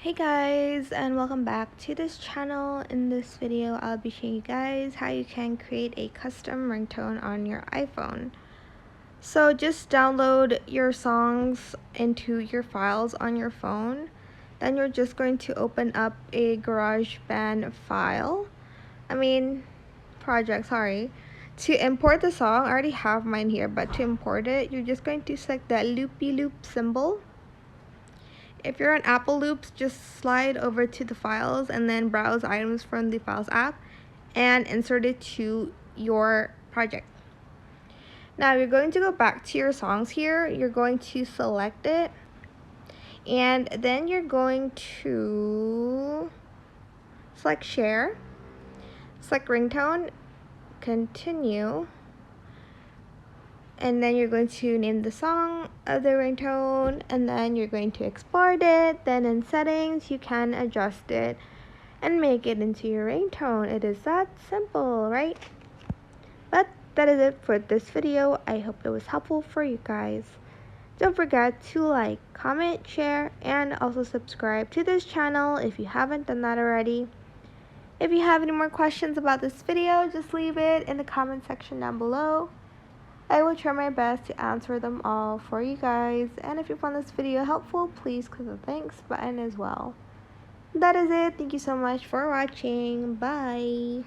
Hey guys, and welcome back to this channel. In this video I'll be showing you guys how you can create a custom ringtone on your iPhone. So just download your songs into your files on your phone. Then you're just going to open up a GarageBand project, sorry. To import the song, I already have mine here, but to import it, you're just going to select that loopy loop symbol. If you're on Apple Loops, just slide over to the files and then browse items from the Files app and insert it to your project. Now you're going to go back to your songs here. You're going to select it and then you're going to select share, select ringtone, continue, and then you're going to name the song of the ringtone, and then you're going to export it. Then in settings you can adjust it and make it into your ringtone. It is that simple, right? But that is it for this video. I hope it was helpful for you guys. Don't forget to like, comment, share, and also subscribe to this channel if you haven't done that already. If you have any more questions about this video, just leave it in the comment section down below. I will try my best to answer them all for you guys, and if you found this video helpful, please click the thanks button as well. That is it. Thank you so much for watching. Bye.